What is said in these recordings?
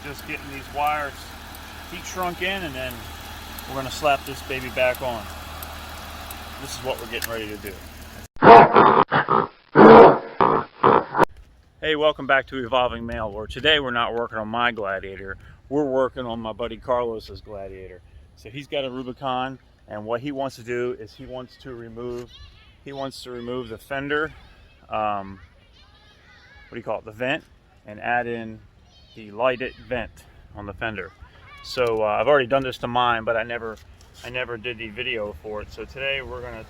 just getting these wires heat shrunk in, and then we're going to slap this baby back on. This is what we're getting ready to do. Hey, welcome back to Evolving Male, where today we're not working on my Gladiator, we're working on my buddy Carlos's Gladiator. So he's got a Rubicon, and what he wants to do is he wants to remove the fender, what do you call it, the vent, and add in the lighted vent on the fender. So I've already done this to mine, but I never did the video for it. So today we're going to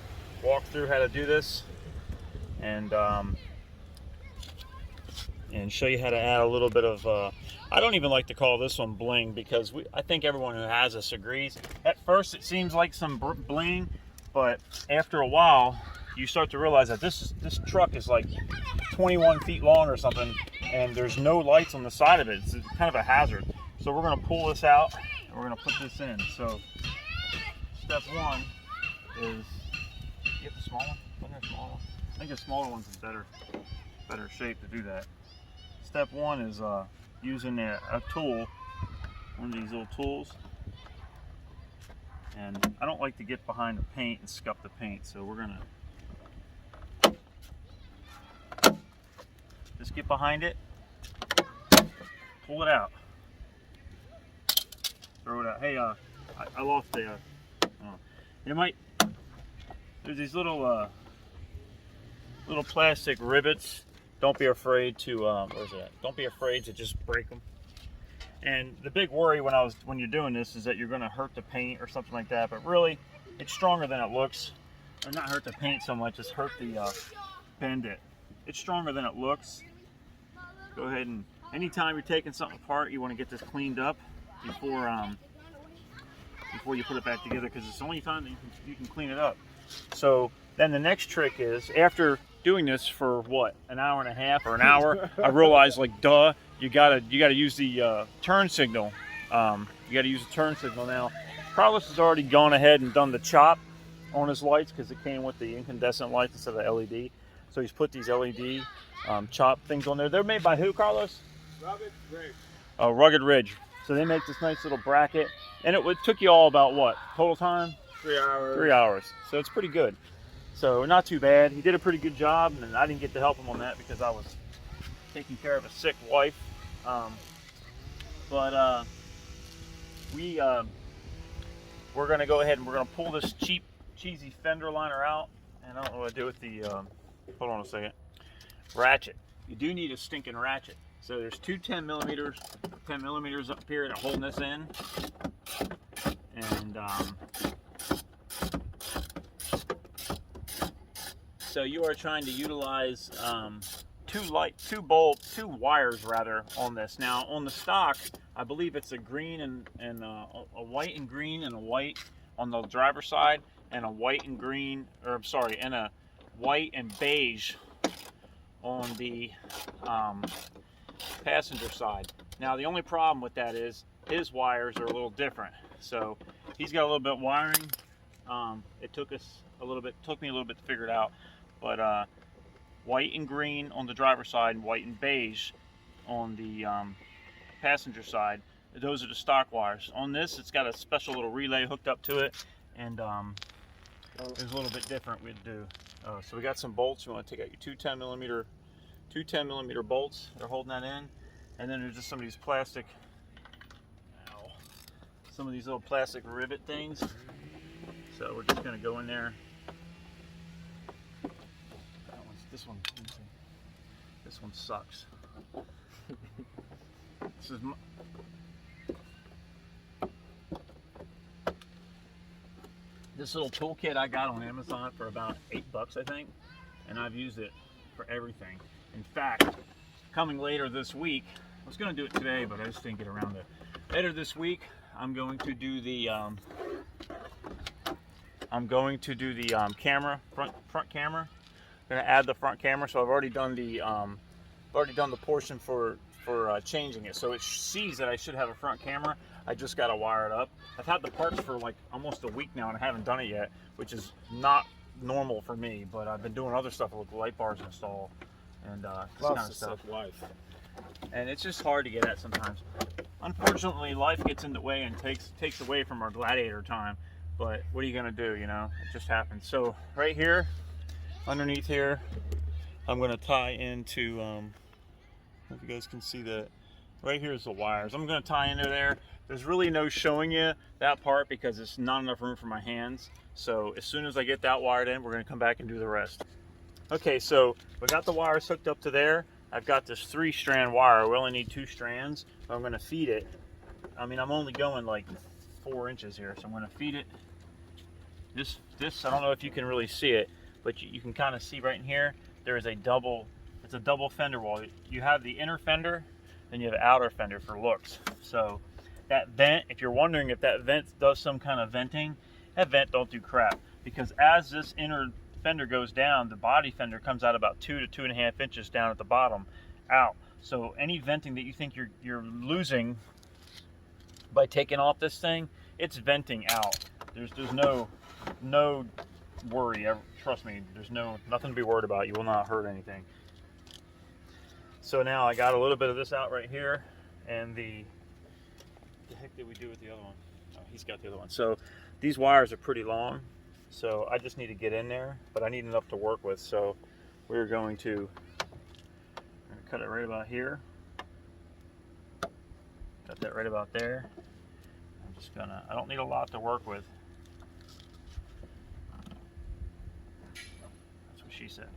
walk through how to do this and show you how to add a little bit of I don't even like to call this one bling, because I think everyone who has this agrees. At first it seems like some bling, but after a while you start to realize that this truck is like 21 feet long or something, and there's no lights on the side of it. It's kind of a hazard. So we're going to pull this out and we're going to put this in. So step one is, get the small one? Isn't there a small one? I think the smaller one's in better shape to do that. Step one is using a tool, one of these little tools. And I don't like to get behind the paint and scuff the paint, so we're going to just get behind it, pull it out, throw it out. Hey, I lost the, there's these little plastic rivets. Don't be afraid to, where's that? Don't be afraid to just break them. And the big worry when you're doing this is that you're going to hurt the paint or something like that. But really, it's stronger than it looks. Or not hurt the paint so much, it's hurt the bend it. It's stronger than it looks. Go ahead, and anytime you're taking something apart, you want to get this cleaned up before you put it back together, because it's the only time that you can clean it up. So then the next trick is, after doing this for what, an hour and a half or an hour, I realized, like, duh, you gotta use the turn signal. You gotta use the turn signal. Now, Carlos has already gone ahead and done the chop on his lights, because it came with the incandescent lights instead of the LED. So he's put these LED chop things on there. They're made by who, Carlos? Rugged Ridge. Oh, Rugged Ridge. So they make this nice little bracket, and it took you all about what total time? 3 hours. 3 hours. So it's pretty good. So not too bad. He did a pretty good job, and I didn't get to help him on that because I was taking care of a sick wife. We're going to go ahead and we're going to pull this cheap, cheesy fender liner out. And I don't know what to do with the, hold on a second, ratchet. You do need a stinking ratchet. So there's two 10 millimeters up here that are holding this in. And so you are trying to utilize two wires rather on this. Now on the stock, I believe it's a green and a white and green and a white on the driver's side, and a white and green, or I'm sorry, and a white and beige on the passenger side. Now the only problem with that is his wires are a little different. So he's got a little bit of wiring. It took me a little bit to figure it out. But white and green on the driver's side, and white and beige on the passenger side. Those are the stock wires. On this, it's got a special little relay hooked up to it, and it's a little bit different we'd do. So we got some bolts. You want to take out your two 10 millimeter bolts. They're holding that in, and then there's just some of these plastic, some of these little plastic rivet things. So we're just going to go in there. This one sucks. This little toolkit I got on Amazon for about $8, I think, and I've used it for everything. In fact, coming later this week, I was going to do it today, but I just didn't get around to it. Later this week, I'm going to do the camera, front camera. I'm going to add the front camera, so I've already done the portion for changing it. So it sees that I should have a front camera. I just got to wire it up. I've had the parts for like almost a week now, and I haven't done it yet, which is not normal for me. But I've been doing other stuff with the light bars installed and this kind of stuff. Life. And it's just hard to get at sometimes. unfortunately, life gets in the way and takes away from our Gladiator time. But what are you gonna do? You know, it just happens. So right here, underneath here, I'm gonna tie into. If you guys can see that, right here is the wires. I'm gonna tie into there. There's really no showing you that part because it's not enough room for my hands. So as soon as I get that wired in, we're gonna come back and do the rest. Okay, so we got the wires hooked up to there. I've got this 3-strand wire. We only need 2 strands. I'm gonna feed it. I mean, I'm only going like 4 inches here, so I'm gonna feed it. This I don't know if you can really see it, but you can kind of see right in here, there is a double, it's a double fender wall. You have the inner fender, then you have the outer fender for looks. So that vent, if you're wondering if that vent does some kind of venting, that vent don't do crap, because as this inner fender goes down, the body fender comes out about 2 to 2.5 inches down at the bottom out. So any venting that you think you're losing by taking off this thing, it's venting out. There's no worry. Trust me, there's nothing to be worried about. You will not hurt anything. So now I got a little bit of this out right here, and the heck did we do with the other one? Oh, he's got the other one. So these wires are pretty long, so I just need to get in there, but I need enough to work with. So we're going to cut it right about here. Cut that right about there. I'm just gonna, I don't need a lot to work with. That's what she said.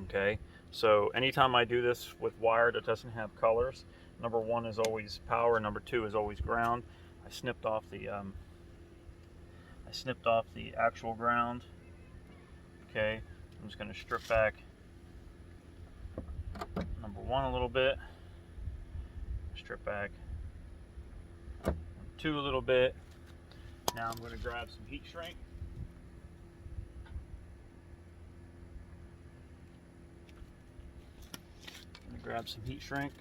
Okay, so anytime I do this with wire that doesn't have colors, number 1 is always power, number 2 is always ground. I snipped off the actual ground. Okay, I'm just going to strip back number 1 a little bit, strip back 2 a little bit. Now I'm going to grab some heat shrink. Grab some heat shrink,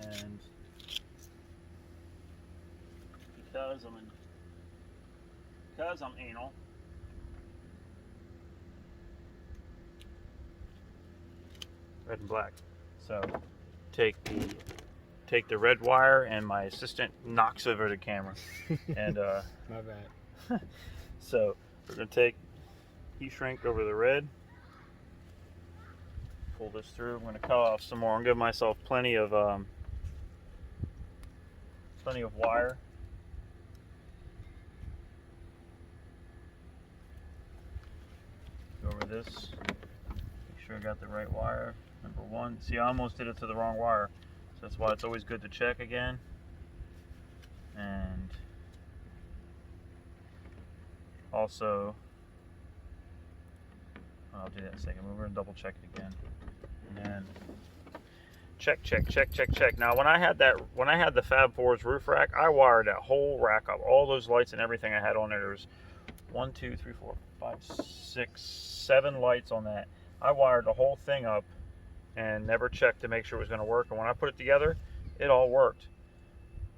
and because I'm anal, red and black. So take the red wire, and my assistant knocks over the camera. And my bad. So we're gonna take heat shrink over the red. Pull this through. I'm going to cut off some more. I'm going to give myself plenty of wire. Go over this. Make sure I got the right wire. Number 1. See, I almost did it to the wrong wire. So that's why it's always good to check again. And also, I'll do that in a second. We're going to double check it again. And then check. Now when I had the Fab Fours roof rack, I wired that whole rack up, all those lights and everything I had on there. There was 1, 2, 3, 4, 5, 6, 7 lights on that. I wired the whole thing up and never checked to make sure it was going to work. And when I put it together, it all worked.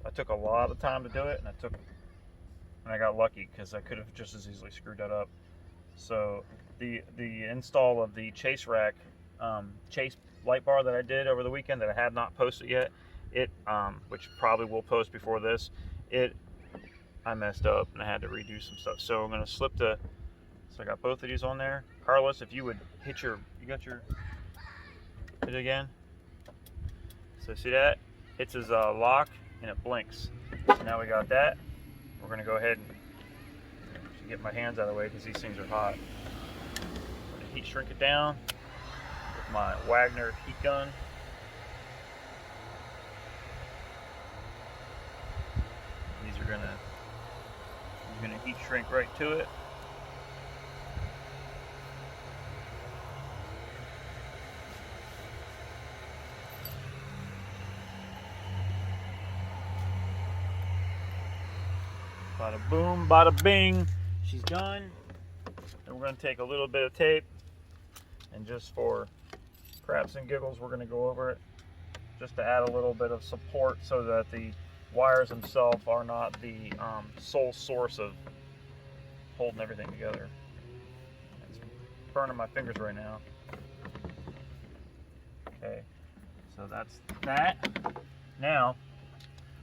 I took a lot of time to do it, and I got lucky because I could have just as easily screwed that up. So the install of the chase rack, chase light bar that I did over the weekend that I have not posted yet, which probably will post before this, I messed up and I had to redo some stuff. So I'm gonna so I got both of these on there. Carlos, if you would hit it again. So see that? It's his lock and it blinks. So now we got that. We're gonna go ahead and get my hands out of the way because these things are hot. I'm gonna heat shrink it down with my Wagner heat gun. These are gonna heat shrink right to it. Bada boom, bada bing. She's done. And we're going to take a little bit of tape, and just for craps and giggles, we're going to go over it just to add a little bit of support so that the wires themselves are not the sole source of holding everything together. burning my fingers right now. Okay, so that's that. Now,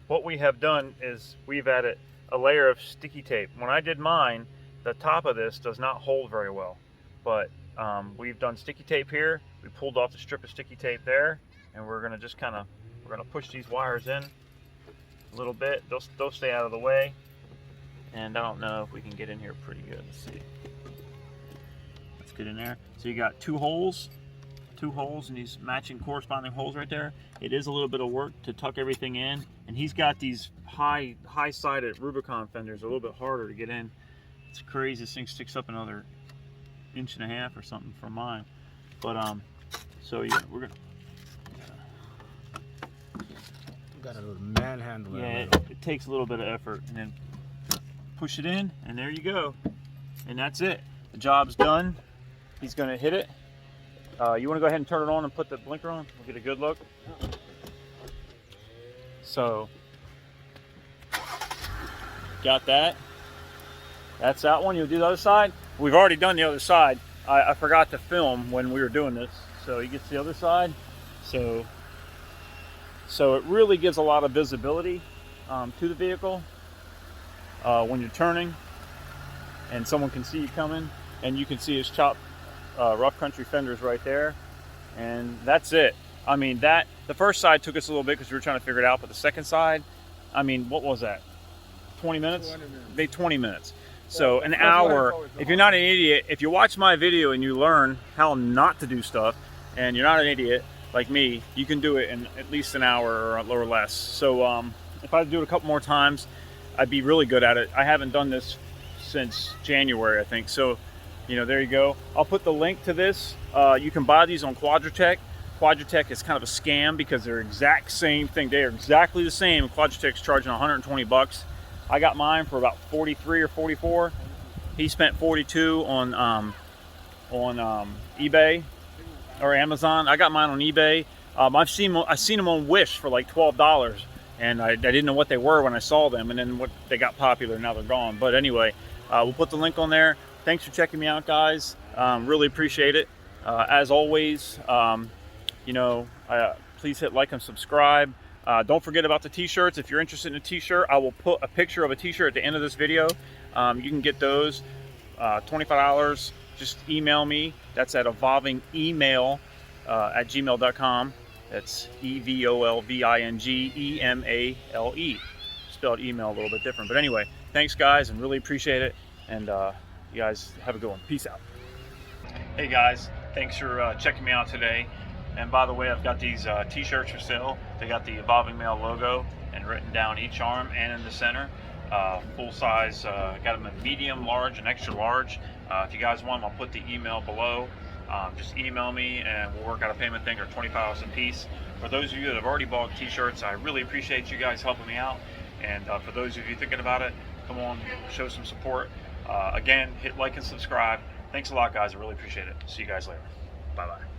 what we have done is we've added a layer of sticky tape. When I did mine, the top of this does not hold very well, but we've done sticky tape here. We pulled off the strip of sticky tape there, and we're gonna just kind of, we're gonna push these wires in a little bit. They'll stay out of the way. And I don't know if we can get in here pretty good. Let's see. Let's get in there. So you got two holes and these matching corresponding holes right there. It is a little bit of work to tuck everything in, and he's got these high-sided Rubicon fenders, a little bit harder to get in. It's crazy. This thing sticks up another 1.5 inches or something from mine. But so yeah, we're gonna. Got a little manhandle. Yeah, it takes a little bit of effort, and then push it in, and there you go, and that's it. The job's done. He's gonna hit it. You want to go ahead and turn it on and put the blinker on? We'll get a good look. So, got that. That's that one. You'll do the other side. We've already done the other side. I forgot to film when we were doing this, so he gets the other side. So it really gives a lot of visibility to the vehicle when you're turning, and someone can see you coming, and you can see his chopped rough country fenders right there, and that's it. I mean, the first side took us a little bit because we were trying to figure it out, but the second side, I mean, what was that? 20 minutes? 20 minutes. 20 minutes. So an hour. If you're not an idiot, if you watch my video and you learn how not to do stuff, and you're not an idiot like me, you can do it in at least an hour or less. So if I do it a couple more times, I'd be really good at it. I haven't done this since January, I think. So, you know, there you go. I'll put the link to this. You can buy these on Quadratech. Quadratech is kind of a scam because they're exact same thing. They are exactly the same. Quadratech's charging 120 bucks. I got mine for about 43 or 44. He spent 42 on eBay or Amazon. I got mine on eBay. I've seen them on Wish for like $12, and I didn't know what they were when I saw them, and then they got popular. Now they're gone. But anyway, we'll put the link on there. Thanks for checking me out, guys. Really appreciate it. As always, you know, please hit like and subscribe. Don't forget about the t-shirts. If you're interested in a t-shirt, I will put a picture of a t-shirt at the end of this video. You can get those, $25. Just email me. That's at evolvingemail@gmail.com. That's EVOLVINGEMALE. Spelled email a little bit different. But anyway, thanks guys, and really appreciate it. And you guys have a good one. Peace out. Hey guys, thanks for checking me out today. And by the way, I've got these t-shirts for sale. They got the Evolving Male logo and written down each arm and in the center. Full size, got them in medium, large, and extra large. If you guys want them, I'll put the email below. Just email me and we'll work out a payment thing, or $25 a piece. For those of you that have already bought t-shirts, I really appreciate you guys helping me out. And for those of you thinking about it, come on, show some support. Again, hit like and subscribe. Thanks a lot, guys. I really appreciate it. See you guys later. Bye-bye.